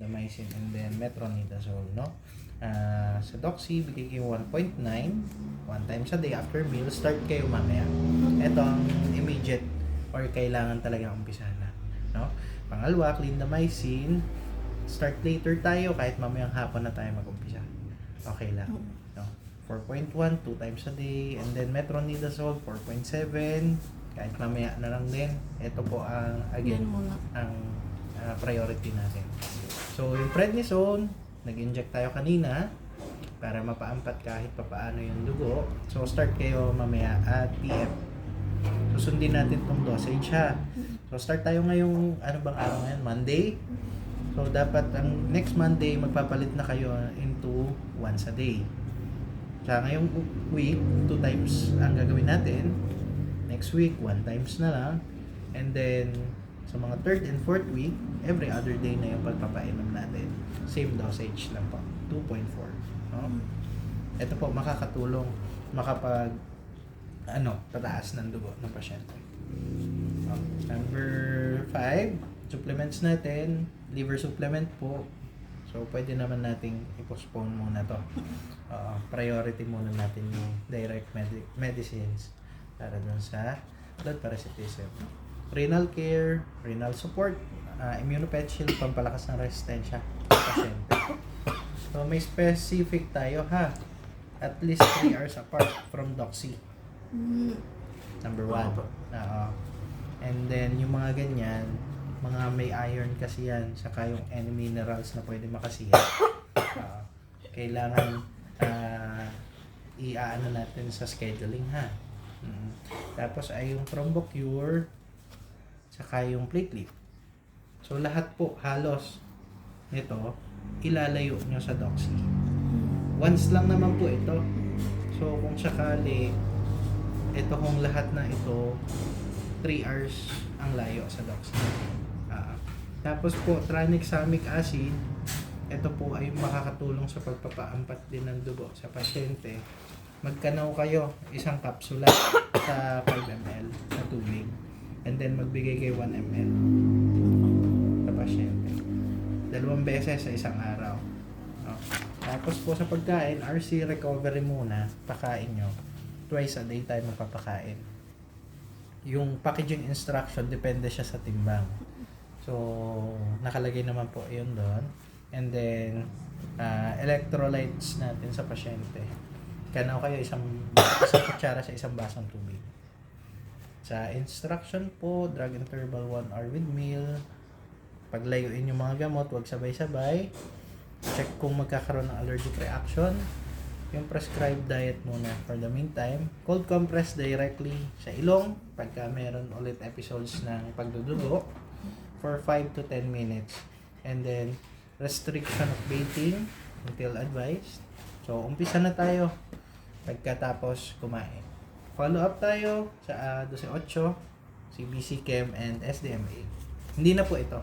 clindamycin, and then metronidazole, no? Sa Doxy, bigay kayo 1.9, 1 times a day after meal, start kayo mamaya. Ito ang immediate or kailangan talaga umpisahan na, no? Pangalawa, clindamycin, start later tayo kahit mamayang hapon na tayo mag-umpisa. Okay lang, no? 4.1, 2 times a day, and then metronidazole, 4.7, kahit mamaya na lang din. Ito po ang, again, ang priority natin. So, yung prednisone, nag-inject tayo kanina para mapaampat kahit papaano yung dugo. So, start kayo mamaya at PM. Susundin natin tong dosage ha. So, start tayo ngayong, ano bang araw ngayon? Monday. So, dapat ang next Monday, magpapalit na kayo into once a day. Sa ngayong week, 2 times ang gagawin natin. Next week, 1 times na lang. And then, sa mga 3rd and 4th week, every other day na yung pagpapainom natin. Same dosage lang po, 2.4. No? Ito po, makakatulong makapag pataas ng dugo ng pasyente. Number 5, supplements natin, liver supplement po. So, pwede naman nating i-postpone muna to. Priority muna natin yung direct medicines para dun sa blood parasitism. Renal care, renal support, immunopatch shield, pampalakas ng resistensya sa pasyente. So, may specific tayo ha. At least 3 hours apart from Doxy. Number 1. And then, yung mga ganyan, mga may iron kasi yan, saka yung any minerals na pwede makasiya. Kailangan i-aano natin sa scheduling ha. Tapos ay yung thrombocure, saka yung platelet. So lahat po halos nito ilalayo nyo sa Doxy. Once lang naman po ito. So kung sakali ito kung lahat na ito 3 hours ang layo sa Doxy. Tapos po tranexamic acid, ito po ay makakatulong sa pagpapaampat din ng dugo sa pasyente. Magkanaw kayo isang kapsula sa 5 ml na tubig. And then magbigay kayo 1 ml sa pasyente. 2 beses sa isang araw. Tapos po sa pagkain, RC recovery muna, pakain nyo. Twice a day tayo magpapakain. Yung packaging instruction, depende siya sa timbang. So, nakalagay naman po yun doon. And then, electrolytes natin sa pasyente. Kanaw kayo isang kutsara sa isang basong tubig. Sa instruction po, drug interval 1 hour with meal. Paglayuin yung mga gamot, huwag sabay-sabay. Check kung magkakaroon ng allergic reaction. Yung prescribed diet muna for the meantime. Cold compress directly sa ilong pagka meron ulit episodes ng pagdudugo for 5 to 10 minutes. And then, restriction of bathing until advised. So, umpisa na tayo pagkatapos kumain. Follow up tayo sa 12-8, CBC Chem and SDMA. Hindi na po ito.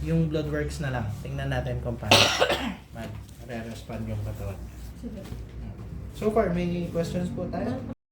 Yung blood works na lang. Tingnan natin kung paano mag-re-respond yung katawan. So far, may questions po tayo?